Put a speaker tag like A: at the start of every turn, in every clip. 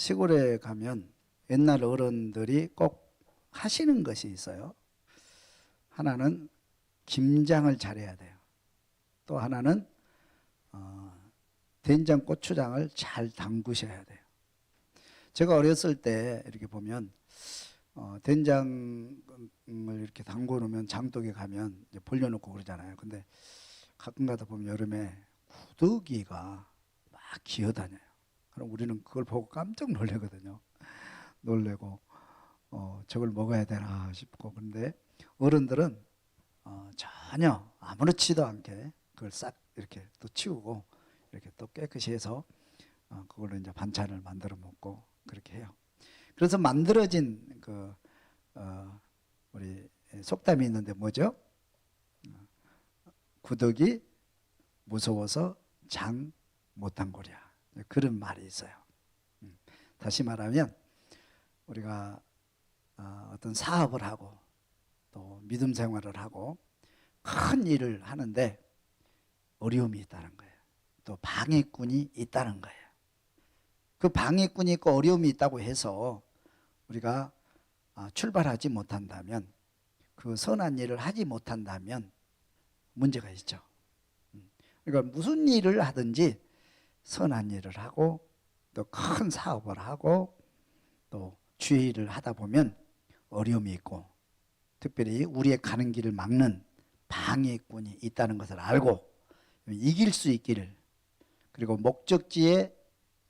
A: 시골에 가면 옛날 어른들이 꼭 하시는 것이 있어요. 하나는 김장을 잘해야 돼요. 또 하나는 된장 고추장을 잘 담그셔야 돼요. 제가 어렸을 때 이렇게 보면 된장을 이렇게 담궈 놓으면 장독에 가면 이제 벌려놓고 그러잖아요. 근데 가끔 가다 보면 여름에 구더기가 막 기어다녀요. 그럼 우리는 그걸 보고 깜짝 놀래거든요. 놀래고 저걸 먹어야 되나 싶고. 그런데 어른들은 전혀 아무렇지도 않게 그걸 싹 이렇게 또 치우고 이렇게 또 깨끗이 해서 그걸로 이제 반찬을 만들어 먹고 그렇게 해요. 그래서 만들어진 우리 속담이 있는데 뭐죠? 구더기 무서워서 장 못한 거랴. 그런 말이 있어요. 다시 말하면 우리가 어떤 사업을 하고 또 믿음 생활을 하고 큰 일을 하는데 어려움이 있다는 거예요. 또 방해꾼이 있다는 거예요. 그 방해꾼이 있고 어려움이 있다고 해서 우리가 출발하지 못한다면, 그 선한 일을 하지 못한다면 문제가 있죠. 그러니까 무슨 일을 하든지 선한 일을 하고 또 큰 사업을 하고 또 주의 일을 하다 보면 어려움이 있고, 특별히 우리의 가는 길을 막는 방해꾼이 있다는 것을 알고 이길 수 있기를, 그리고 목적지에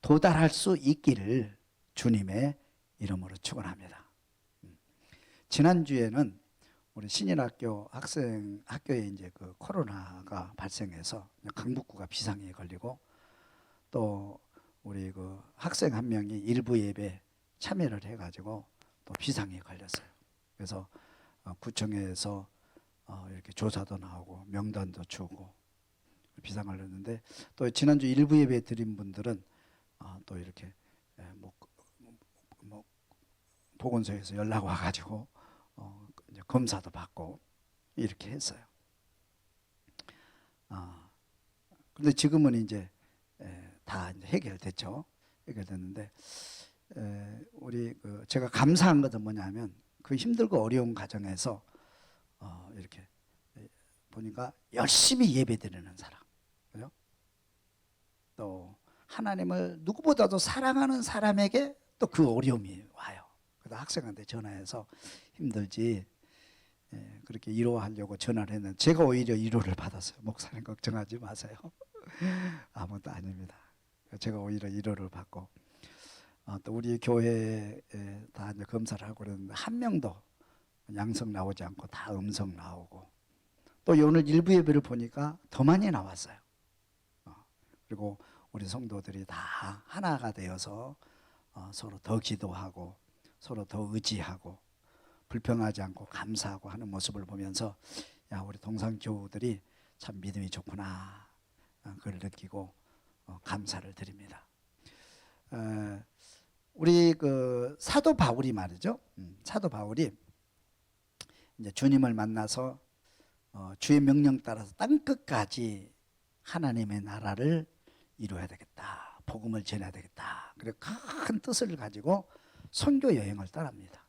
A: 도달할 수 있기를 주님의 이름으로 축원합니다. 지난주에는 우리 신인학교 학교에 이제 그 코로나가 발생해서 강북구가 비상에 걸리고, 또 우리 그 학생 한 명이 일부 예배 참여를 해가지고 또 비상에 걸렸어요. 그래서 구청에서 이렇게 조사도 나오고 명단도 주고 비상 걸렸는데, 또 지난주 일부 예배 드린 분들은 또 이렇게 뭐 보건소에서 연락 와가지고 이제 검사도 받고 이렇게 했어요. 근데 지금은 이제 다 이제 해결됐죠. 해결됐는데 우리 제가 감사한 것은 뭐냐면, 그 힘들고 어려운 과정에서 이렇게 보니까 열심히 예배드리는 사람, 그죠? 또 하나님을 누구보다도 사랑하는 사람에게 또 그 어려움이 와요. 그래서 학생한테 전화해서 힘들지 그렇게 위로하려고 전화를 했는데 제가 오히려 위로를 받았어요. 목사님 걱정하지 마세요. 아무것도 아닙니다. 제가 오히려 위로를 받고, 또 우리 교회에 다 이제 검사를 하고 그랬는데 한 명도 양성 나오지 않고 다 음성 나오고, 또 오늘 일부 예배를 보니까 더 많이 나왔어요. 그리고 우리 성도들이 다 하나가 되어서 서로 더 기도하고 서로 더 의지하고 불평하지 않고 감사하고 하는 모습을 보면서, 야, 우리 동산교우들이 참 믿음이 좋구나, 그걸 느끼고 감사를 드립니다. 우리 그 사도 바울이 말이죠. 사도 바울이 이제 주님을 만나서 주의 명령 따라서 땅 끝까지 하나님의 나라를 이루어야 되겠다, 복음을 전해야 되겠다, 그리고 큰 뜻을 가지고 선교 여행을 떠납니다.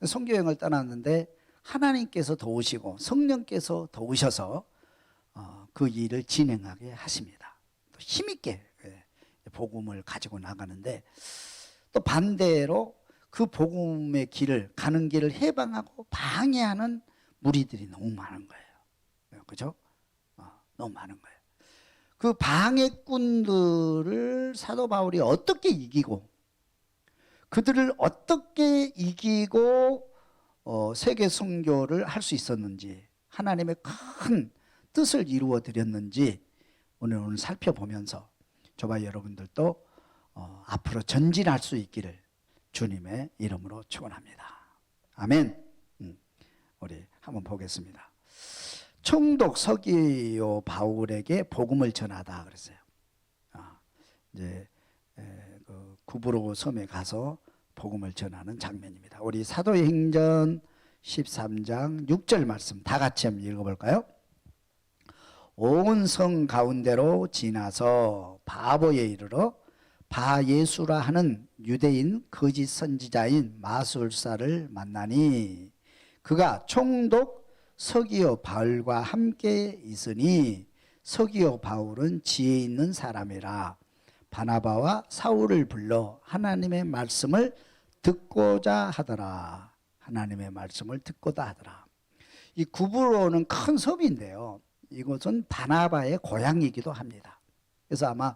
A: 선교 여행을 떠났는데 하나님께서 도우시고 성령께서 도우셔서 그 일을 진행하게 하십니다. 또 힘있게 복음을 가지고 나가는데, 또 반대로 그 복음의 길을 가는 길을 해방하고 방해하는 무리들이 너무 많은 거예요. 그죠? 너무 많은 거예요. 그 방해꾼들을 사도 바울이 어떻게 이기고, 그들을 어떻게 이기고 세계 선교를 할 수 있었는지, 하나님의 큰 뜻을 이루어 드렸는지 오늘 살펴보면서 저와 여러분들도 앞으로 전진할 수 있기를 주님의 이름으로 축원합니다. 아멘. 우리 한번 보겠습니다. 총독 서기오 바울에게 복음을 전하다 그랬어요. 이제 그 구브로 섬에 가서 복음을 전하는 장면입니다. 우리 사도행전 13장 6절 말씀 다 같이 한번 읽어볼까요? 온 성 가운데로 지나서 바보에 이르러 바 예수라 하는 유대인 거짓 선지자인 마술사를 만나니 그가 총독 서기오 바울과 함께 있으니 서기오 바울은 지혜 있는 사람이라 바나바와 사울을 불러 하나님의 말씀을 듣고자 하더라. 하나님의 말씀을 듣고자 하더라. 이 구브로는 큰 섬인데요, 이곳은 바나바의 고향이기도 합니다. 그래서 아마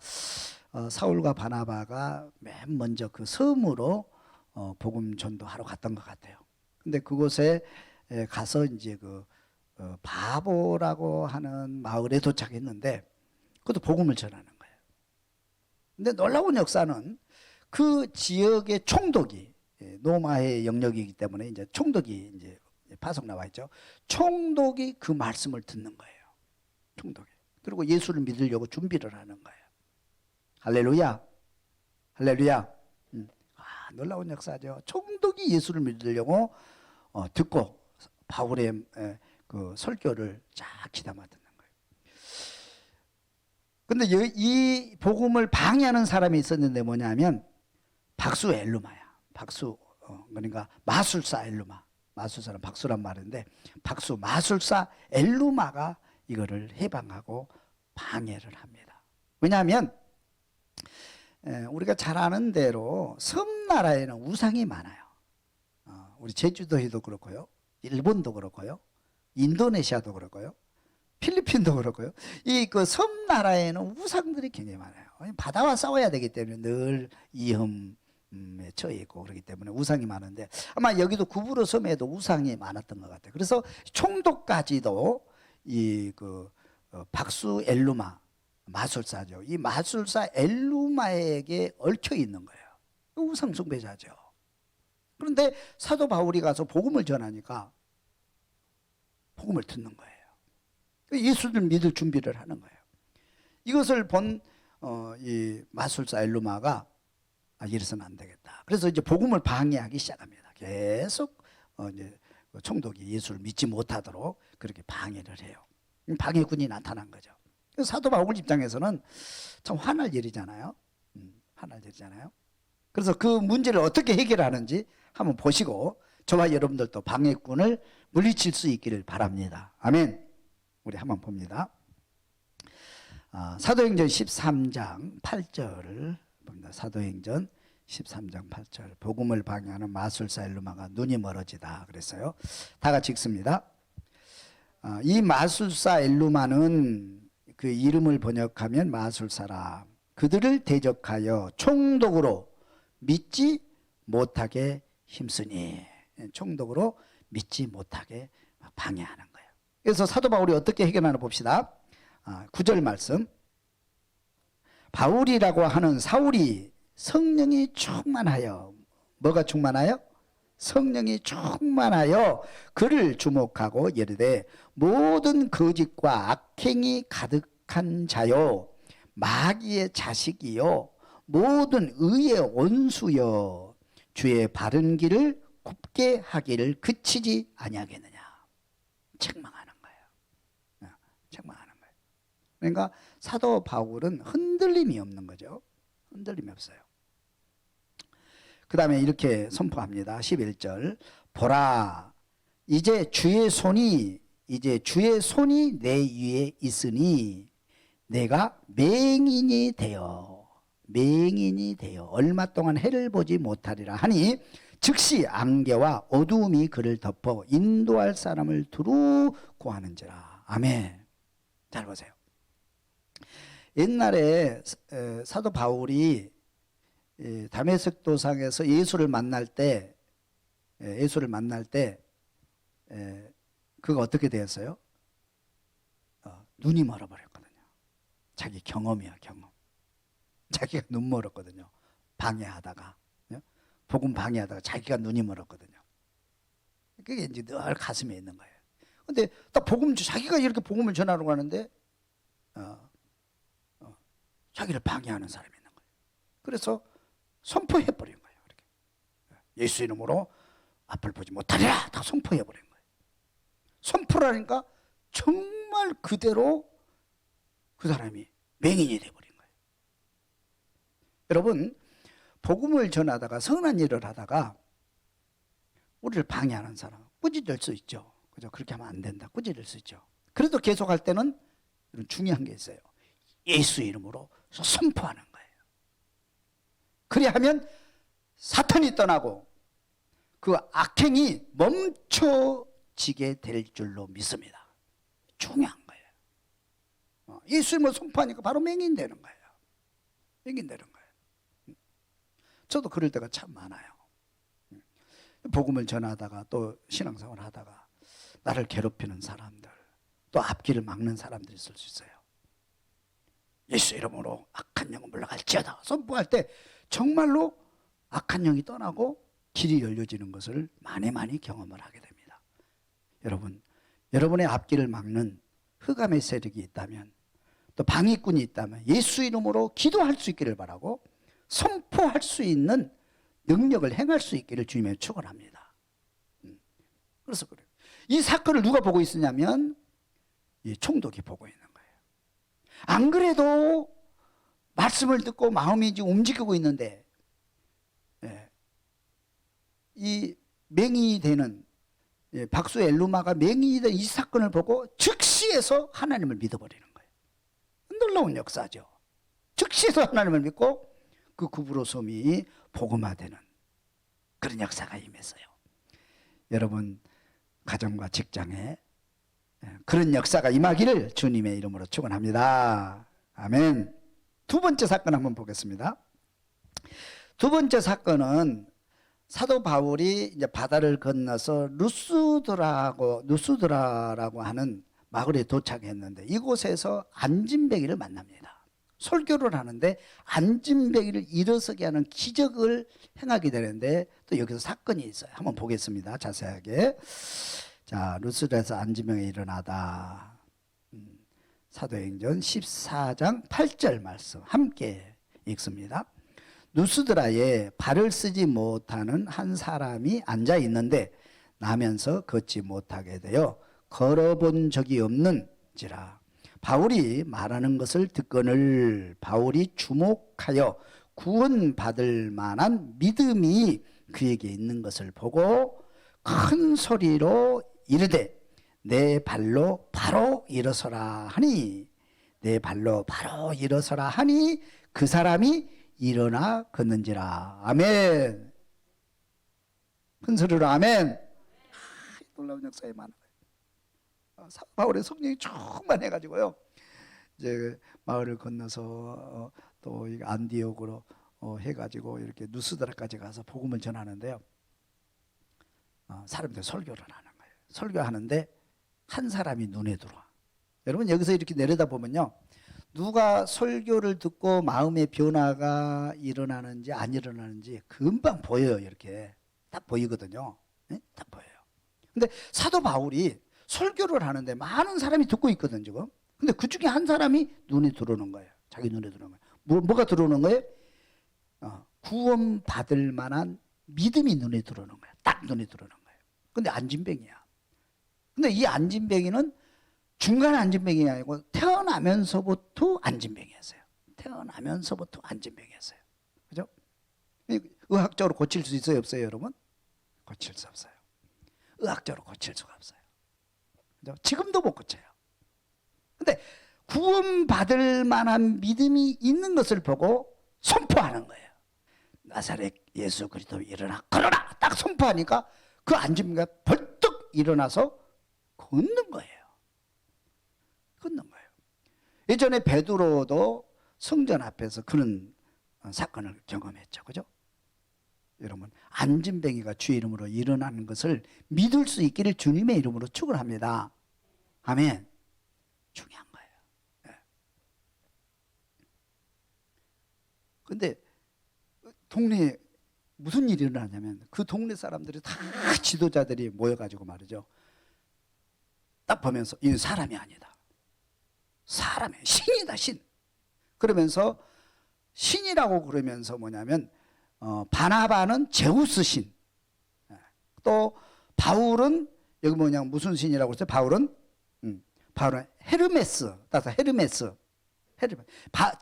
A: 사울과 바나바가 맨 먼저 그 섬으로 복음 전도하러 갔던 것 같아요. 근데 그곳에 가서 이제 그 바보라고 하는 마을에 도착했는데 그것도 복음을 전하는 거예요. 근데 놀라운 역사는 그 지역의 총독이, 로마의 영역이기 때문에 이제 총독이 이제 파송 나와 있죠. 총독이 그 말씀을 듣는 거예요. 총독이. 그리고 예수를 믿으려고 준비를 하는 거예요. 할렐루야. 할렐루야. 놀라운 역사죠. 총독이 예수를 믿으려고 듣고 바울의 그 설교를 쫙 귀담아 듣는 거예요. 근데 이 복음을 방해하는 사람이 있었는데 뭐냐면 박수 엘루마야. 박수, 그러니까 마술사 엘루마. 마술사는 박수란 말인데 박수 마술사 엘루마가 이거를 해방하고 방해를 합니다. 왜냐하면 우리가 잘 아는 대로 섬나라에는 우상이 많아요. 우리 제주도에도 그렇고요, 일본도 그렇고요, 인도네시아도 그렇고요, 필리핀도 그렇고요. 이 그 섬나라에는 우상들이 굉장히 많아요. 바다와 싸워야 되기 때문에 늘 위험에 처해 있고 그렇기 때문에 우상이 많은데 아마 여기도 구브로 섬에도 우상이 많았던 것 같아요. 그래서 총독까지도 이 그 박수 엘루마 마술사죠. 이 마술사 엘루마에게 얽혀 있는 거예요. 우상 숭배자죠. 그런데 사도 바울이 가서 복음을 전하니까 복음을 듣는 거예요. 예수를 믿을 준비를 하는 거예요. 이것을 본 이 마술사 엘루마가 이래서는 안 되겠다. 그래서 이제 복음을 방해하기 시작합니다. 계속 이제 총독이 예수를 믿지 못하도록 그렇게 방해를 해요. 방해꾼이 나타난 거죠. 사도 바울 입장에서는 참 화날 일이잖아요. 화날 일이잖아요. 그래서 그 문제를 어떻게 해결하는지 한번 보시고 저와 여러분들도 방해꾼을 물리칠 수 있기를 바랍니다. 아멘. 우리 한번 봅니다. 사도행전 13장 8절을 봅니다. 사도행전 13장 8절. 복음을 방해하는 마술사 엘루마가 눈이 멀어지다 그랬어요. 다 같이 읽습니다. 이 마술사 엘루마는 그 이름을 번역하면 마술사라. 그들을 대적하여 총독으로 믿지 못하게 힘쓰니. 총독으로 믿지 못하게 방해하는 거예요. 그래서 사도 바울이 어떻게 해결하나 봅시다. 9절 말씀. 바울이라고 하는 사울이 성령이 충만하여, 뭐가 충만하여? 성령이 충만하여 그를 주목하고 이르되 모든 거짓과 악행이 가득한 자요 마귀의 자식이요 모든 의의 원수여 주의 바른 길을 굽게 하기를 그치지 아니하겠느냐. 책망하는 거예요. 책망하는 거예요. 그러니까 사도 바울은 흔들림이 없는 거죠. 흔들림이 없어요. 그 다음에 이렇게 선포합니다. 11절. 보라, 이제 주의 손이 내 위에 있으니 내가 맹인이 되어 얼마 동안 해를 보지 못하리라 하니 즉시 안개와 어두움이 그를 덮어 인도할 사람을 두루 구하는지라. 아멘. 잘 보세요. 옛날에 사도 바울이 다메섹 도상에서 예수를 만날 때 그가 어떻게 되었어요? 눈이 멀어버렸거든요. 자기 경험이야, 경험. 자기가 눈 멀었거든요. 방해하다가, 복음 방해하다가 자기가 눈이 멀었거든요. 그게 이제 늘 가슴에 있는 거예요. 근데 딱 자기가 이렇게 복음을 전하러 가는데 자기를 방해하는 사람이 있는 거예요. 그래서 선포해버린 거예요. 이렇게. 예수 이름으로 앞을 보지 못하리라 다 선포해버린 거예요. 선포라니까 정말 그대로 그 사람이 맹인이 돼버린 거예요. 여러분, 복음을 전하다가 선한 일을 하다가 우리를 방해하는 사람 꾸짖을 수 있죠. 그죠? 그렇게 하면 안 된다. 꾸짖을 수 있죠. 그래도 계속할 때는 중요한 게 있어요. 예수 이름으로 선포하는 거예요. 그래야 하면 사탄이 떠나고 그 악행이 멈춰지게 될 줄로 믿습니다. 중요한 거예요. 예수 이름으로 선포하니까 바로 맹인되는 거예요. 맹인되는 거예요. 저도 그럴 때가 참 많아요. 복음을 전하다가 또 신앙생활 하다가 나를 괴롭히는 사람들, 또 앞길을 막는 사람들이 있을 수 있어요. 예수 이름으로 악한 영은 물러갈지어다 선포할 때 정말로 악한 영이 떠나고 길이 열려지는 것을 많이 경험을 하게 됩니다. 여러분, 여러분의 앞길을 막는 흑암의 세력이 있다면, 또 방해꾼이 있다면 예수 이름으로 기도할 수 있기를 바라고 선포할 수 있는 능력을 행할 수 있기를 주님의 축원합니다. 그래서 그래요. 이 사건을 누가 보고 있으냐면 이 총독이 보고 있는 거예요. 안 그래도 말씀을 듣고 마음이 이제 움직이고 있는데, 이 맹인이 되는 박수 엘루마가 맹인이 된 이 사건을 보고 즉시에서 하나님을 믿어버리는 거예요. 놀라운 역사죠. 즉시에서 하나님을 믿고 그 구브로섬이 복음화되는 그런 역사가 임했어요. 여러분 가정과 직장에 그런 역사가 임하기를 주님의 이름으로 축원합니다. 아멘. 두 번째 사건 한번 보겠습니다. 두 번째 사건은 사도 바울이 이제 바다를 건너서 루스드라라고 하는 마을에 도착했는데 이곳에서 안진뱅이를 만납니다. 설교를 하는데 안진뱅이를 일어서게 하는 기적을 행하게 되는데 또 여기서 사건이 있어요. 한번 보겠습니다. 자세하게. 자, 루스드라에서 안진뱅이 일어나다. 사도행전 14장 8절 말씀 함께 읽습니다. 루스드라에 발을 쓰지 못하는 한 사람이 앉아 있는데 나면서 걷지 못하게 되어 걸어본 적이 없는지라. 바울이 말하는 것을 듣거늘 바울이 주목하여 구원받을 만한 믿음이 그에게 있는 것을 보고 큰 소리로 이르되 내 발로 바로 일어서라 하니, 내 발로 바로 일어서라 하니 그 사람이 일어나 걷는지라. 아멘. 큰 소리로 아멘. 놀라운 역사에 많은 거예요. 바울의 성령이 충만해가지고요. 이제 마을을 건너서 또 안디옥으로 해가지고 이렇게 누스드라까지 가서 복음을 전하는데요. 사람들 설교를 하는 거예요. 설교하는데 한 사람이 눈에 들어와. 여러분 여기서 이렇게 내려다보면요, 누가 설교를 듣고 마음의 변화가 일어나는지 안 일어나는지 금방 보여요. 이렇게 딱 보이거든요. 네? 딱 보여요. 근데 사도 바울이 설교를 하는데 많은 사람이 듣고 있거든 지금. 근데 그 중에 한 사람이 눈에 들어오는 거예요. 자기 눈에 들어오는 거예요. 뭐가 들어오는 거예요? 구원받을 만한 믿음이 눈에 들어오는 거예요. 딱 눈에 들어오는 거예요. 근데 안진뱅이야. 근데 이 안진뱅이는 중간 안진뱅이 아니고 태어나면서부터 안진뱅이였어요. 태어나면서부터 안진뱅이였어요. 그죠? 의학적으로 고칠 수 있어요, 없어요, 여러분? 고칠 수 없어요. 의학적으로 고칠 수가 없어요. 그죠? 지금도 못 고쳐요. 근데 구원받을 만한 믿음이 있는 것을 보고 선포하는 거예요. 나사렛 예수 그리스도 일어나 걸어라 딱 선포하니까 그 안진뱅이가 벌떡 일어나서 걷는 거예요. 걷는 거예요. 예전에 베드로도 성전 앞에서 그런 사건을 경험했죠. 그죠? 여러분 안진뱅이가 주의 이름으로 일어나는 것을 믿을 수 있기를 주님의 이름으로 축원합니다. 아멘. 중요한 거예요. 그런데 동네에 무슨 일이 일어나냐면 그 동네 사람들이 다 지도자들이 모여가지고 말이죠. 딱 보면서 이건 사람이 아니다. 사람이 신이다, 신. 그러면서 신이라고 그러면서 뭐냐면 바나바는 제우스 신. 또 바울은 여기 뭐냐 무슨 신이라고 했어요? 바울은 헤르메스. 따라서 헤르메스.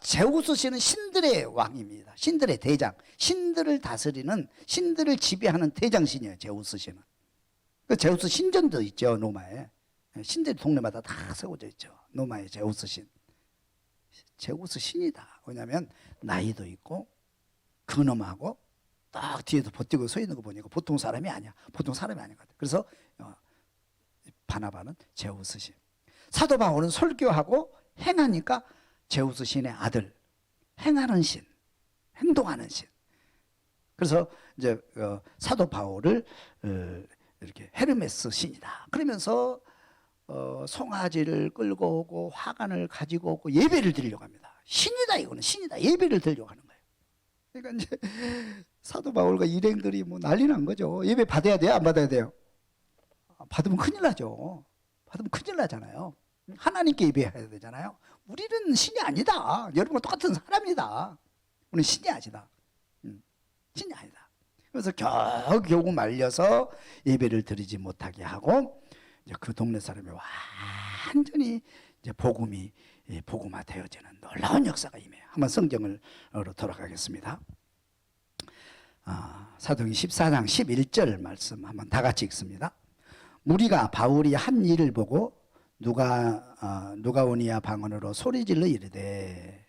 A: 제우스 신은 신들의 왕입니다. 신들의 대장, 신들을 다스리는, 신들을 지배하는 대장신이에요. 제우스 신은. 그 제우스 신전도 있죠, 로마에. 신들이 동네마다 다 세워져 있죠, 로마의 제우스 신. 제우스 신이다. 왜냐하면 나이도 있고 근엄하고 딱 뒤에도 버티고 서 있는 거 보니까 보통 사람이 아니야. 보통 사람이 아닌 것 같아. 그래서 바나바는 제우스 신. 사도 바울은 설교하고 행하니까 제우스 신의 아들, 행하는 신, 행동하는 신. 그래서 이제 사도 바울을 이렇게 헤르메스 신이다 그러면서 송아지를 끌고 오고 화관을 가지고 오고 예배를 드리려고 합니다. 신이다, 이거는 신이다, 예배를 드리려고 하는 거예요. 그러니까 이제 사도 바울과 일행들이 뭐 난리 난 거죠. 예배 받아야 돼요, 안 받아야 돼요? 받으면 큰일 나죠. 받으면 큰일 나잖아요. 하나님께 예배해야 되잖아요. 우리는 신이 아니다. 여러분과 똑같은 사람이다. 우리는 신이 아니다. 신이 아니다. 그래서 겨우 말려서 예배를 드리지 못하게 하고, 이제 그 동네 사람이 완전히 이제 복음화 되어지는 놀라운 역사가 임해요. 한번 성경으로 돌아가겠습니다. 사도행전 14장 11절 말씀 한번 다 같이 읽습니다. 무리가 바울이 한 일을 보고 누가오니아 방언으로 소리질러 이르되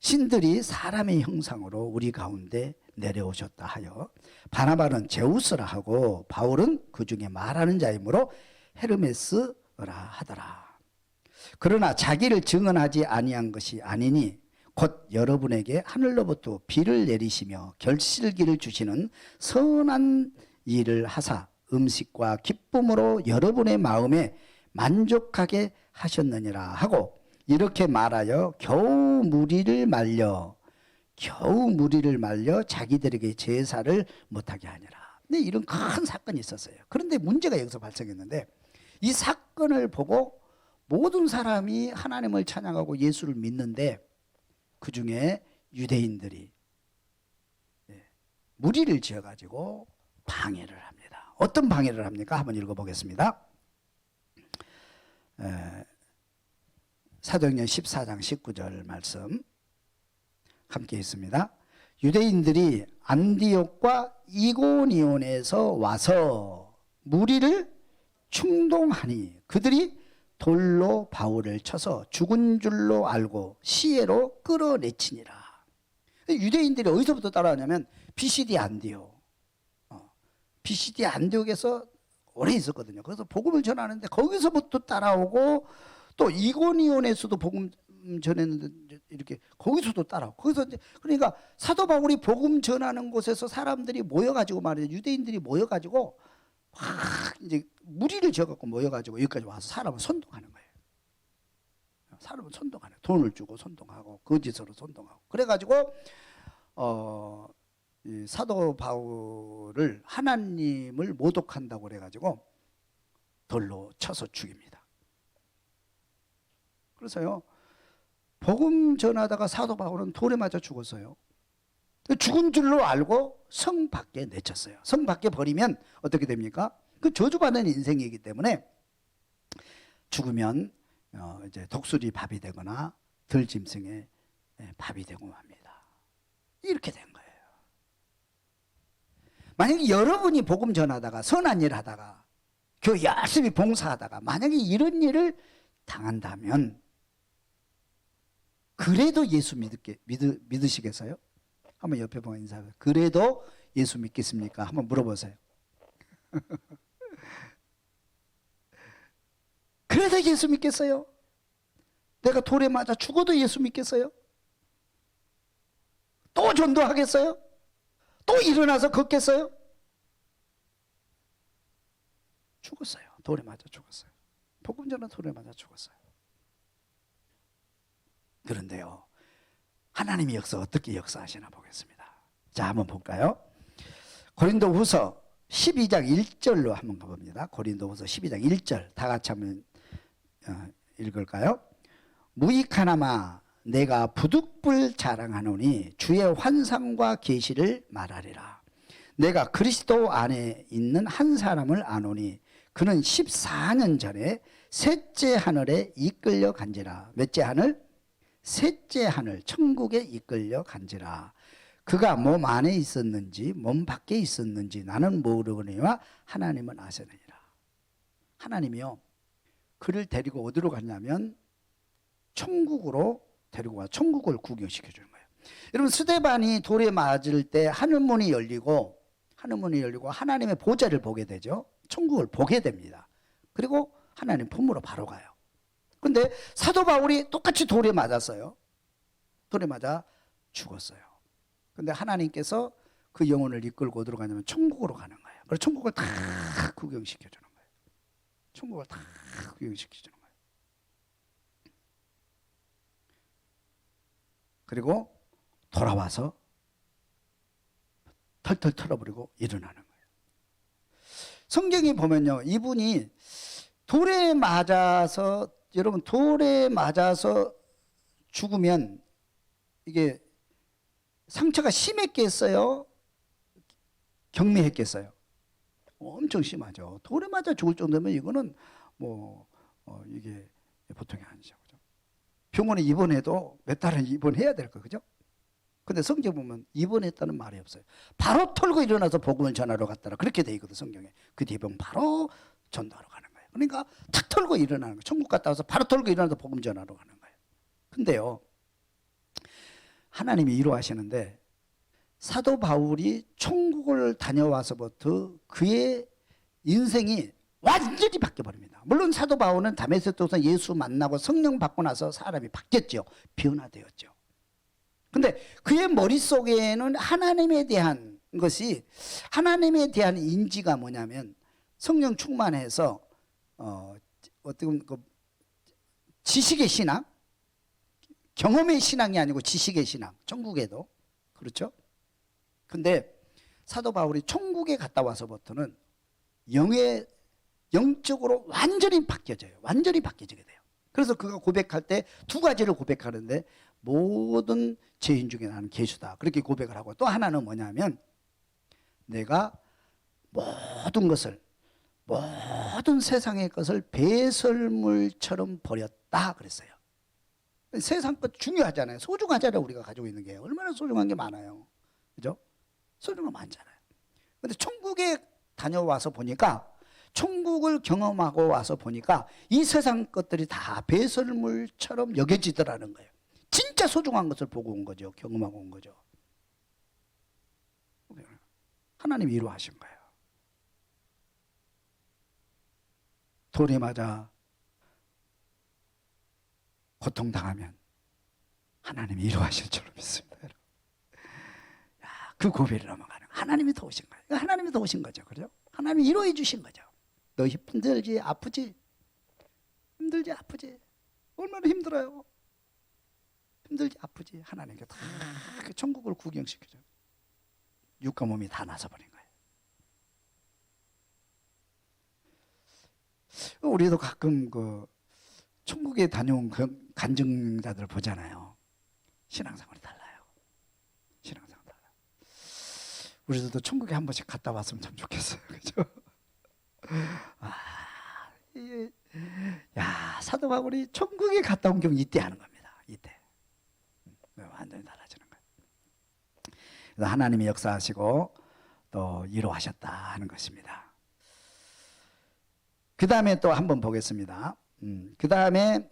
A: 신들이 사람의 형상으로 우리 가운데 내려오셨다 하여 바나바는 제우스라 하고 바울은 그 중에 말하는 자이므로 헤르메스라 하더라. 그러나 자기를 증언하지 아니한 것이 아니니 곧 여러분에게 하늘로부터 비를 내리시며 결실기를 주시는 선한 일을 하사 음식과 기쁨으로 여러분의 마음에 만족하게 하셨느니라 하고 이렇게 말하여 겨우 무리를 말려 자기들에게 제사를 못하게 하니라. 근데 이런 큰 사건이 있었어요. 그런데 문제가 여기서 발생했는데 이 사건을 보고 모든 사람이 하나님을 찬양하고 예수를 믿는데 그 중에 유대인들이 무리를 지어가지고 방해를 합니다. 어떤 방해를 합니까? 한번 읽어보겠습니다. 사도행전 14장 19절 말씀 함께 있습니다. 유대인들이 안디옥과 이고니온에서 와서 무리를 충동하니 그들이 돌로 바울을 쳐서 죽은 줄로 알고 시해로 끌어내치니라. 유대인들이 어디서부터 따라하냐면 BCD 안디옥. BCD 안디옥에서 오래 있었거든요. 그래서 복음을 전하는데 거기서부터 따라오고 또 이고니온에서도 복음 전했는데 이렇게 거기서도 따라오고 거기서 이제 그러니까 사도 바울이 복음 전하는 곳에서 사람들이 모여가지고 말이에요. 유대인들이 모여가지고 확 이제 무리를 지어갖고 모여가지고 여기까지 와서 사람을 선동하는 거예요. 사람을 선동하는 거예요. 돈을 주고 선동하고 거짓으로 선동하고 그래가지고 이 사도 바울을 하나님을 모독한다고 그래가지고 돌로 쳐서 죽입니다. 그래서요 복음 전하다가 사도 바울은 돌에 맞아 죽었어요. 죽은 줄로 알고 성 밖에 내쳤어요. 성 밖에 버리면 어떻게 됩니까? 그 저주받는 인생이기 때문에 죽으면 이제 독수리 밥이 되거나 들짐승의 밥이 되고 합니다. 이렇게 된 거예요. 만약에 여러분이 복음 전하다가 선한 일 하다가 교회 열심히 봉사하다가 만약에 이런 일을 당한다면 그래도 예수 믿으시겠어요? 한번 옆에 보고 인사해요. 그래도 예수 믿겠습니까? 한번 물어보세요. 그래도 예수 믿겠어요? 내가 돌에 맞아 죽어도 예수 믿겠어요? 또 전도하겠어요? 또 일어나서 걷겠어요? 죽었어요. 돌에 맞아 죽었어요. 복음 전은 돌에 맞아 죽었어요. 그런데요 하나님의 역사 어떻게 역사하시나 보겠습니다. 자 한번 볼까요? 고린도후서 12장 1절로 한번 가봅니다. 고린도후서 12장 1절 다 같이 한번 읽을까요? 무익하나마 내가 부득불 자랑하노니 주의 환상과 계시를 말하리라. 내가 그리스도 안에 있는 한 사람을 아노니 그는 14년 전에 셋째 하늘에 이끌려 간지라. 몇째 하늘? 셋째 하늘, 천국에 이끌려 간지라. 그가 몸 안에 있었는지 몸 밖에 있었는지 나는 모르거니와 하나님은 아시느니라. 하나님이요, 그를 데리고 어디로 갔냐면 천국으로 데리고 와 천국을 구경시켜 주는 거예요. 여러분, 스데반이 돌에 맞을 때 하늘문이 열리고 하나님의 보좌를 보게 되죠. 천국을 보게 됩니다. 그리고 하나님 품으로 바로 가요. 근데 사도 바울이 똑같이 돌에 맞았어요. 돌에 맞아 죽었어요. 근데 하나님께서 그 영혼을 이끌고 어디로 가냐면 천국으로 가는 거예요. 그래서 천국을 다 구경시켜 주는 거예요. 천국을 다 구경시켜 주는 거예요. 그리고 돌아와서 털털 털어버리고 일어나는 거예요. 성경에 보면요, 이분이 돌에 맞아서, 여러분, 돌에 맞아서 죽으면 이게 상처가 심했겠어요? 경미했겠어요? 엄청 심하죠. 돌에 맞아 죽을 정도면 이거는 이게 보통이 아니죠. 그죠? 병원에 입원해도 몇 달은 입원해야 될 거, 그죠? 근데 성경 보면 입원했다는 말이 없어요. 바로 털고 일어나서 복음을 전하러 갔더라. 그렇게 돼 있거든, 성경에. 그 뒤에 보면 바로 전도하러 가는 거예요. 그러니까 탁 털고 일어나는 거예요. 천국 갔다 와서 바로 털고 일어나서 복음 전하러 가는 거예요. 근데요, 하나님이 이루하시는데 사도 바울이 천국을 다녀와서부터 그의 인생이 완전히 바뀌어버립니다. 물론 사도 바울은 다메섹도에서 예수 만나고 성령 받고 나서 사람이 바뀌었죠. 변화되었죠. 근데 그의 머릿속에는 하나님에 대한 것이, 하나님에 대한 인지가 뭐냐면 성령 충만해서 어떤 그 지식의 신앙, 경험의 신앙이 아니고 지식의 신앙, 천국에도 그렇죠. 근데 사도 바울이 천국에 갔다 와서부터는 영적으로 완전히 바뀌어져요. 완전히 바뀌어지게 돼요. 그래서 그가 고백할 때 두 가지를 고백하는데, 모든 죄인 중에 나는 괴수다, 그렇게 고백을 하고, 또 하나는 뭐냐면 내가 모든 세상의 것을 배설물처럼 버렸다 그랬어요. 세상 것 중요하잖아요. 소중하잖아요. 우리가 가지고 있는 게 얼마나 소중한 게 많아요. 그죠? 소중한 거 많잖아요. 근데 천국에 다녀와서 보니까, 천국을 경험하고 와서 보니까 이 세상 것들이 다 배설물처럼 여겨지더라는 거예요. 진짜 소중한 것을 보고 온 거죠. 경험하고 온 거죠. 하나님이 이루하신 거예요. 돌에 맞아 고통당하면 하나님이 이루하실 줄로 믿습니다. 그 고비를 넘어가는, 하나님이 도우신 거예요. 하나님이 도우신 거죠. 그죠? 하나님이 이루어 주신 거죠. 너 힘들지? 아프지? 힘들지? 아프지? 얼마나 힘들어요? 힘들지? 아프지? 하나님께 다 그 천국을 구경시켜줘. 육과 몸이 다 나서버린 거예요. 우리도 가끔 그 천국에 다녀온 간증자들 보잖아요. 신앙생활이 달라요. 신앙생활 달라요. 우리도 천국에 한 번씩 갔다 왔으면 참 좋겠어요. 그죠? 사도 바울이 천국에 갔다 온 경우 이때 하는 겁니다. 이때. 완전히 달라지는 거예요. 그래서 하나님이 역사하시고 또 이루하셨다 하는 것입니다. 그 다음에 또 한번 보겠습니다. 그 다음에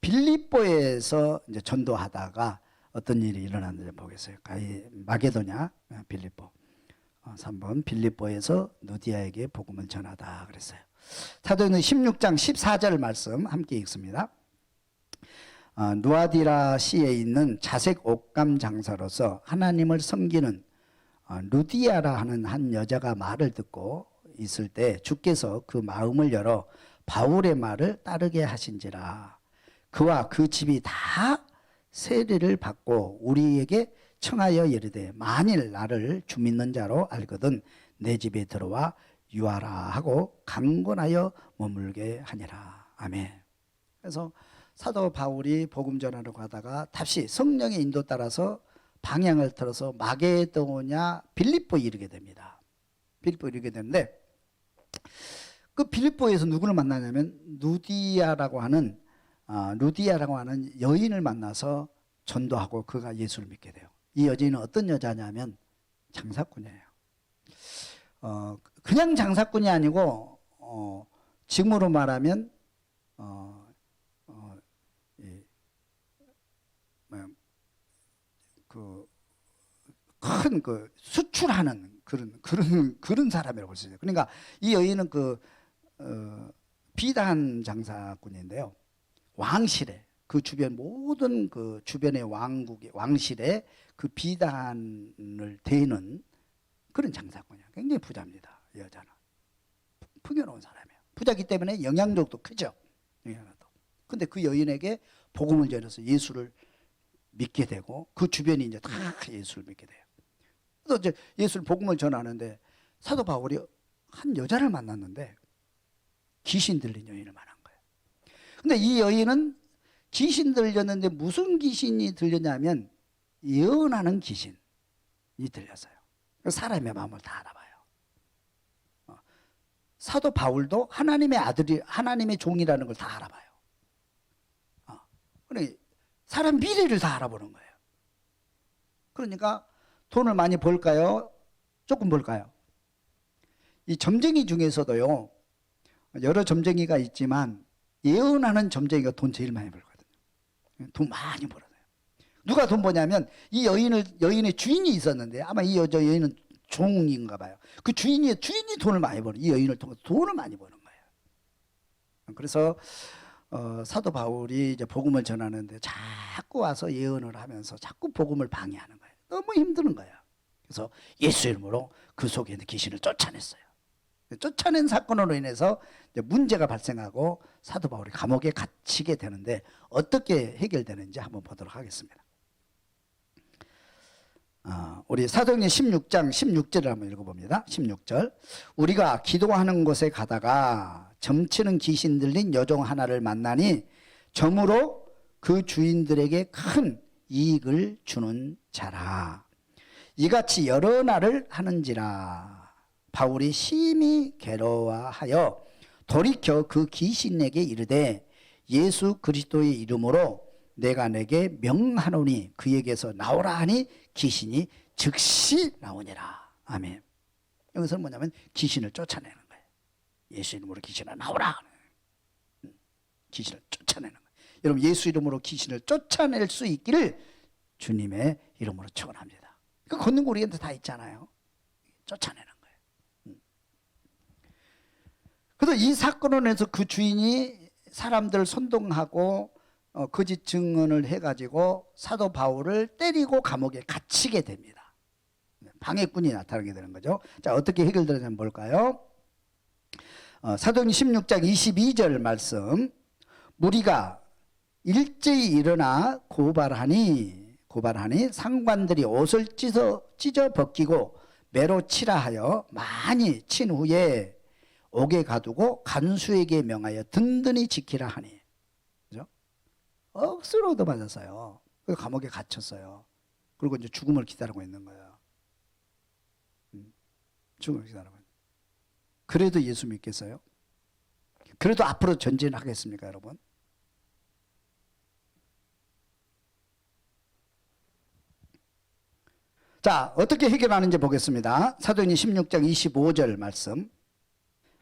A: 빌립보에서 이제 전도하다가 어떤 일이 일어났는지 보겠어요. 마게도냐, 빌립보. 3번 빌립보에서 누디아에게 복음을 전하다 그랬어요. 사도행전 16장 14절 말씀 함께 읽습니다. 누아디라 시에 있는 자색 옷감 장사로서 하나님을 섬기는 루디아라 하는 한 여자가 말을 듣고 있을 때 주께서 그 마음을 열어 바울의 말을 따르게 하신지라. 그와 그 집이 다 세례를 받고 우리에게 청하여 이르되 만일 나를 주 믿는 자로 알거든 내 집에 들어와 유하라 하고 강권하여 머물게 하니라. 아멘. 그래서 사도 바울이 복음 전하러 가다가 답시 성령의 인도 따라서 방향을 틀어서 마게도냐 빌립보 이르게 됩니다. 빌립보 이르게 되는데, 그 빌립보에서 누구를 만나냐면 루디아라고 하는 여인을 만나서 전도하고 그가 예수를 믿게 돼요. 이 여인은 어떤 여자냐면 장사꾼이에요. 그냥 장사꾼이 아니고 지금으로 말하면 큰 수출하는 그런 사람이라고 볼 수 있어요. 그러니까 이 여인은 비단 장사꾼인데요. 왕실에 그 주변 모든 그 주변의 왕실에 그 비단을 대는 그런 장사꾼이야. 굉장히 부자입니다. 이 여자는 풍요로운 사람이에요. 부자기 때문에 영향력도 크죠. 영향력도. 근데 그 여인에게 복음을 전해서 예수를 믿게 되고 그 주변이 이제 다 예수를 믿게 돼요. 그래서 이제 예수를 복음을 전하는데 사도 바울이 한 여자를 만났는데 귀신 들린 여인을 만난 거예요. 근데 이 여인은 귀신 들렸는데 무슨 귀신이 들렸냐면 예언하는 귀신이 들렸어요. 사람의 마음을 다 알아봐요. 사도 바울도 하나님의 아들이 하나님의 종이라는 걸 다 알아봐요. 그러니까 사람 미래를 다 알아보는 거예요. 그러니까 돈을 많이 벌까요? 조금 벌까요? 이 점쟁이 중에서도요, 여러 점쟁이가 있지만 예언하는 점쟁이가 돈 제일 많이 벌거든요. 돈 많이 벌어요. 누가 돈 버냐면 이 여인의 주인이 있었는데 아마 이 여인은 종인가 봐요. 그 주인이 돈을 많이 벌어요. 이 여인을 통해서 돈을 많이 버는 거예요. 그래서 사도 바울이 이제 복음을 전하는데 자꾸 와서 예언을 하면서 자꾸 복음을 방해하는 거예요. 너무 힘드는 거예요. 그래서 예수 이름으로 그 속에 있는 귀신을 쫓아냈어요. 쫓아낸 사건으로 인해서 이제 문제가 발생하고 사도 바울이 감옥에 갇히게 되는데 어떻게 해결되는지 한번 보도록 하겠습니다. 우리 사도행전 16장 16절을 한번 읽어봅니다. 16절. 우리가 기도하는 곳에 가다가 점치는 귀신 들린 여종 하나를 만나니 점으로 그 주인들에게 큰 이익을 주는 자라. 이같이 여러 날을 하는지라. 바울이 심히 괴로워하여 돌이켜 그 귀신에게 이르되 예수 그리스도의 이름으로 내가 내게 명하노니 그에게서 나오라 하니 귀신이 즉시 나오니라. 아멘. 여기서 뭐냐면 귀신을 쫓아내는 거예요. 예수 이름으로 귀신아 나오라. 귀신을 쫓아내는 거예요. 여러분 예수 이름으로 귀신을 쫓아낼 수 있기를 주님의 이름으로 축원합니다. 그 걷는 거 우리한테 다 있잖아요. 쫓아내는 거예요. 그래서 이 사건으로 인해서 그 주인이 사람들을 선동하고 거짓 증언을 해가지고 사도 바울을 때리고 감옥에 갇히게 됩니다. 방해꾼이 나타나게 되는 거죠. 자, 어떻게 해결되는지 볼까요? 사도행전 16장 22절 말씀. 무리가 일제히 일어나 고발하니 상관들이 옷을 찢어 벗기고 매로 치라 하여 많이 친 후에 옥에 가두고 간수에게 명하여 든든히 지키라 하니. 그죠? 억수로 얻어맞았어요. 그래서 감옥에 갇혔어요. 그리고 이제 죽음을 기다리고 있는 거예요. 죽음을 기다리고 있는. 그래도 예수 믿겠어요? 그래도 앞으로 전진하겠습니까, 여러분? 자, 어떻게 해결하는지 보겠습니다. 사도행전 16장 25절 말씀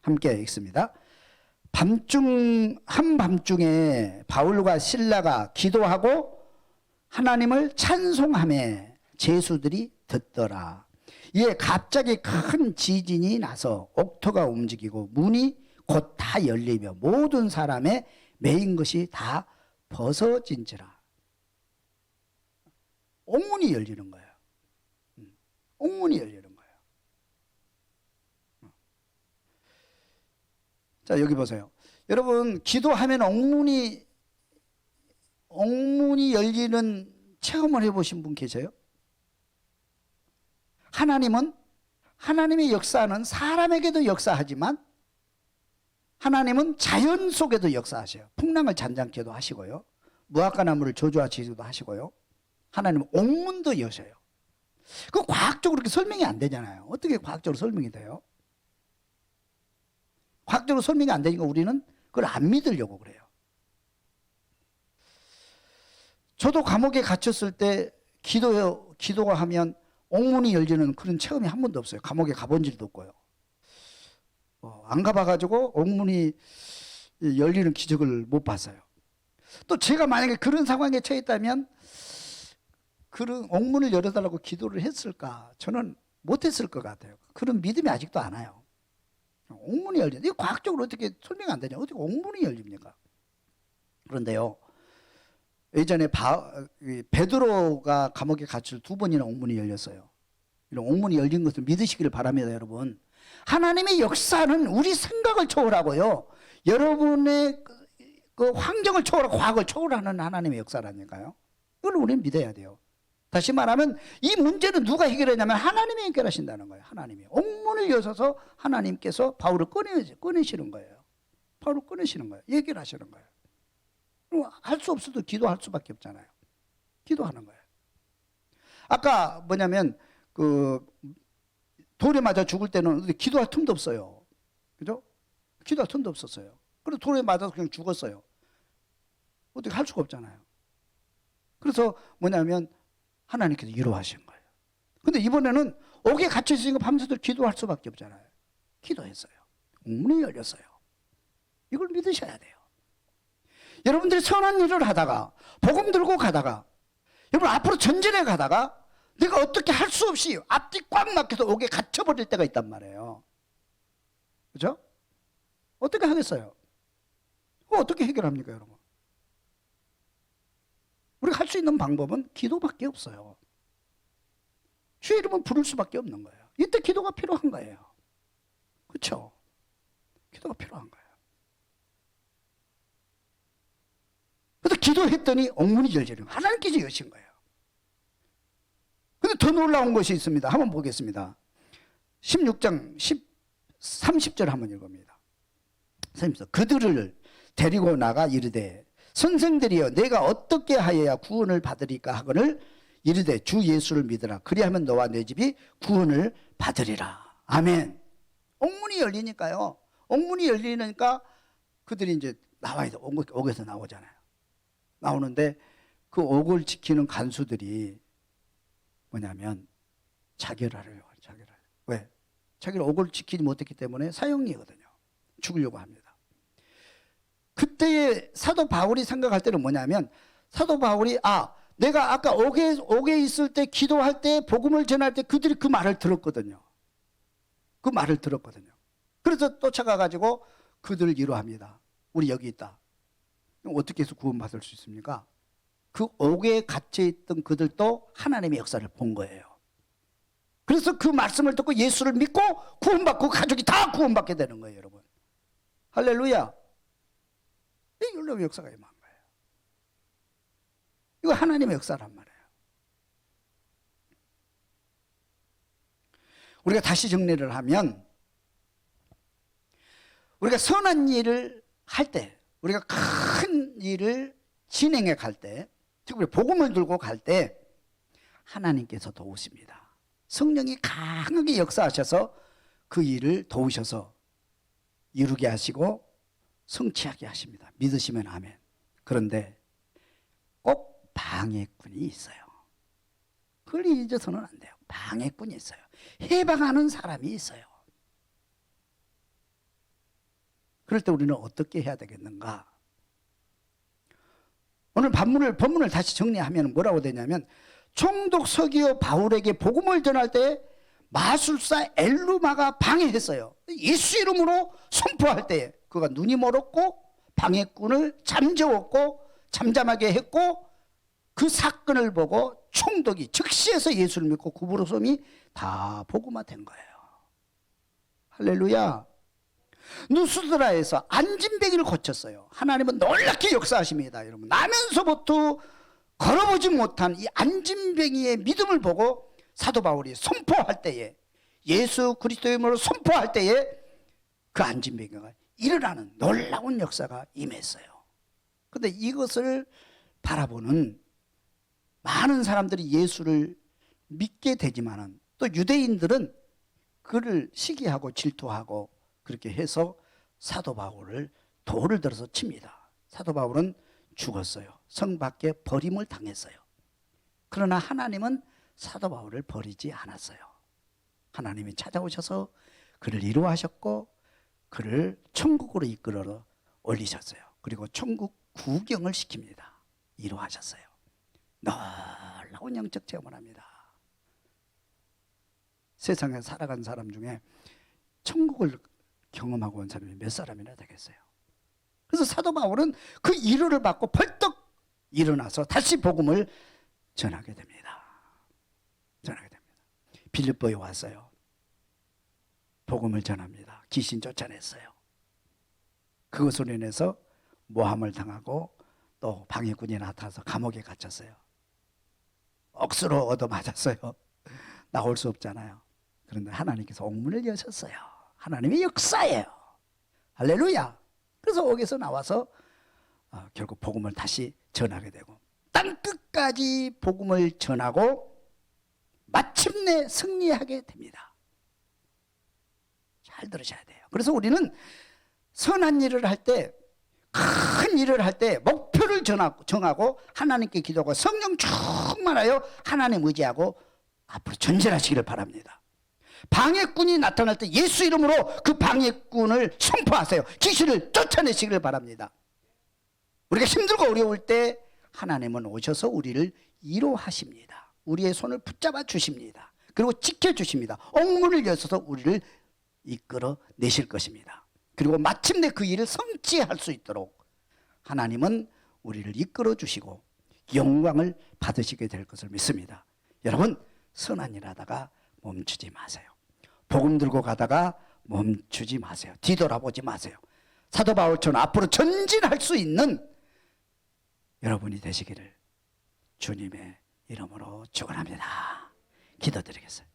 A: 함께 읽습니다. 한밤중에 바울과 실라가 기도하고 하나님을 찬송하며 제수들이 듣더라. 이에 갑자기 큰 지진이 나서 옥토가 움직이고 문이 곧 다 열리며 모든 사람의 매인 것이 다 벗어진지라. 옥문이 열리는 거예요. 옥문이 열리는 거예요. 자, 여기 보세요. 여러분, 기도하면 옥문이 열리는 체험을 해보신 분 계세요? 하나님의 역사는 사람에게도 역사하지만 하나님은 자연 속에도 역사하셔요. 풍랑을 잔잔케도 하시고요. 무화과나무를 조조하시기도 하시고요. 하나님은 옥문도 여셔요. 그 과학적으로 그렇게 설명이 안 되잖아요. 어떻게 과학적으로 설명이 돼요? 과학적으로 설명이 안 되니까 우리는 그걸 안 믿으려고 그래요. 저도 감옥에 갇혔을 때 기도가 하면 옥문이 열리는 그런 체험이 한 번도 없어요. 감옥에 가본 적도 없고요. 안 가봐가지고 옥문이 열리는 기적을 못 봤어요. 또 제가 만약에 그런 상황에 처했다면 그런 옥문을 열어달라고 기도를 했을까? 저는 못했을 것 같아요. 그런 믿음이 아직도 안 와요. 옥문이 열리는, 이거 과학적으로 어떻게 설명이 안 되냐? 어떻게 옥문이 열립니까? 그런데요, 예전에 베드로가 감옥에 갇힐 2번이나 옥문이 열렸어요. 이런 옥문이 열린 것을 믿으시기를 바랍니다, 여러분. 하나님의 역사는 우리 생각을 초월하고요, 여러분의 그 환경을 초월하고 과학을 초월하는 하나님의 역사라니까요. 이걸 우리는 믿어야 돼요. 다시 말하면 이 문제는 누가 해결했냐면 하나님이 해결하신다는 거예요. 하나님이. 옥문을 여셔서 하나님께서 바울을 꺼내시는 거예요. 바울을 꺼내시는 거예요. 해결하시는 거예요. 할 수 없어도 기도할 수밖에 없잖아요. 기도하는 거예요. 아까 뭐냐면 그 돌에 맞아 죽을 때는 기도할 틈도 없어요. 그죠? 기도할 틈도 없었어요. 그래서 돌에 맞아서 그냥 죽었어요. 어떻게 할 수가 없잖아요. 그래서 뭐냐면 하나님께서 위로하신 거예요. 근데 이번에는 옥에 갇혀 있으니까 밤새도 기도할 수밖에 없잖아요. 기도했어요. 옥문이 열렸어요. 이걸 믿으셔야 돼요. 여러분들이 선한 일을 하다가, 복음 들고 가다가, 여러분 앞으로 전진해 가다가 내가 어떻게 할 수 없이 앞뒤 꽉 막혀서 옥에 갇혀버릴 때가 있단 말이에요. 그죠? 어떻게 하겠어요? 어떻게 해결합니까, 여러분? 우리가 할 수 있는 방법은 기도밖에 없어요. 주의 이름은 부를 수밖에 없는 거예요. 이때 기도가 필요한 거예요. 그렇죠? 기도가 필요한 거예요. 그래서 기도했더니 옥문이 열리는 거예요. 하나님께서 여신 거예요. 근데 더 놀라운 것이 있습니다. 한번 보겠습니다. 16장 30절 한번 읽어봅니다. 그들을 데리고 나가 이르되 선생들이여 내가 어떻게 하여야 구원을 받으리까 하거늘 이르되 주 예수를 믿으라. 그리하면 너와 내 집이 구원을 받으리라. 아멘. 옥문이 열리니까요. 옥문이 열리니까 그들이 이제 나와야 돼. 옥에서 나오잖아요. 나오는데 그 옥을 지키는 간수들이 뭐냐면 자결하래요. 왜? 자기를 옥을 지키지 못했기 때문에 사형이거든요. 죽으려고 합니다. 그때의 사도 바울이 생각할 때는 뭐냐면 사도 바울이 내가 아까 옥에 있을 때 기도할 때 복음을 전할 때 그들이 그 말을 들었거든요. 그 말을 들었거든요. 그래서 쫓아가가지고 그들을 위로합니다. 우리 여기 있다. 어떻게 해서 구원받을 수 있습니까? 그 옥에 갇혀있던 그들도 하나님의 역사를 본 거예요. 그래서 그 말씀을 듣고 예수를 믿고 구원받고 가족이 다 구원받게 되는 거예요, 여러분. 할렐루야. 이걸로 역사가 임한 거예요. 이거 하나님의 역사란 말이에요. 우리가 다시 정리를 하면 우리가 선한 일을 할 때, 우리가 큰 일을 진행해 갈 때, 특별히 복음을 들고 갈 때 하나님께서 도우십니다. 성령이 강하게 역사하셔서 그 일을 도우셔서 이루게 하시고 성취하게 하십니다. 믿으시면 아멘. 그런데 꼭 방해꾼이 있어요. 그걸 잊어서는 안 돼요. 방해꾼이 있어요. 해방하는 사람이 있어요. 그럴 때 우리는 어떻게 해야 되겠는가? 오늘 본문을 다시 정리하면 뭐라고 되냐면 총독 서기오 바울에게 복음을 전할 때 마술사 엘루마가 방해했어요. 예수 이름으로 선포할 때 그가 눈이 멀었고 방해꾼을 잠재웠고 잠잠하게 했고 그 사건을 보고 총독이 즉시해서 예수를 믿고 구부러섬이 다 복음화된 거예요. 할렐루야. 누스드라에서 안진뱅이를 고쳤어요. 하나님은 놀랍게 역사하십니다. 여러분, 나면서부터 걸어보지 못한 이 안진뱅이의 믿음을 보고 사도 바울이 선포할 때에, 예수 그리스도의 이름으로 선포할 때에 그 안진뱅이가 일어나는 놀라운 역사가 임했어요. 그런데 이것을 바라보는 많은 사람들이 예수를 믿게 되지만은 또 유대인들은 그를 시기하고 질투하고 그렇게 해서 사도 바울을 돌을 들어서 칩니다. 사도 바울은 죽었어요. 성 밖에 버림을 당했어요. 그러나 하나님은 사도 바울을 버리지 않았어요. 하나님이 찾아오셔서 그를 위로하셨고 그를 천국으로 이끌어 올리셨어요. 그리고 천국 구경을 시킵니다. 위로하셨어요. 놀라운 영적 체험을 합니다. 세상에 살아간 사람 중에 천국을 경험하고 온 사람이 몇 사람이나 되겠어요. 그래서 사도 바울은 그 위로를 받고 벌떡 일어나서 다시 복음을 전하게 됩니다. 전하게 됩니다. 빌립보에 왔어요. 복음을 전합니다. 귀신 쫓아냈어요. 그것으로 인해서 모함을 당하고 또 방해꾼이 나타나서 감옥에 갇혔어요. 억수로 얻어맞았어요. 나올 수 없잖아요. 그런데 하나님께서 옥문을 여셨어요. 하나님의 역사예요. 할렐루야. 그래서 옥에서 나와서 결국 복음을 다시 전하게 되고 땅끝까지 복음을 전하고 마침내 승리하게 됩니다. 잘 들으셔야 돼요. 그래서 우리는 선한 일을 할 때, 큰 일을 할 때 목표를 정하고 하나님께 기도하고 성령 충만하여 하나님 의지하고 앞으로 전진하시기를 바랍니다. 방해꾼이 나타날 때 예수 이름으로 그 방해꾼을 선포하세요. 귀신을 쫓아내시기를 바랍니다. 우리가 힘들고 어려울 때 하나님은 오셔서 우리를 위로하십니다. 우리의 손을 붙잡아 주십니다. 그리고 지켜주십니다. 옥문을 여셔서 우리를 이끌어 내실 것입니다. 그리고 마침내 그 일을 성취할 수 있도록 하나님은 우리를 이끌어 주시고 영광을 받으시게 될 것을 믿습니다. 여러분, 선한 일 하다가 멈추지 마세요. 복음 들고 가다가 멈추지 마세요. 뒤돌아보지 마세요. 사도 바울처럼 앞으로 전진할 수 있는 여러분이 되시기를 주님의 이름으로 축원합니다. 기도드리겠습니다.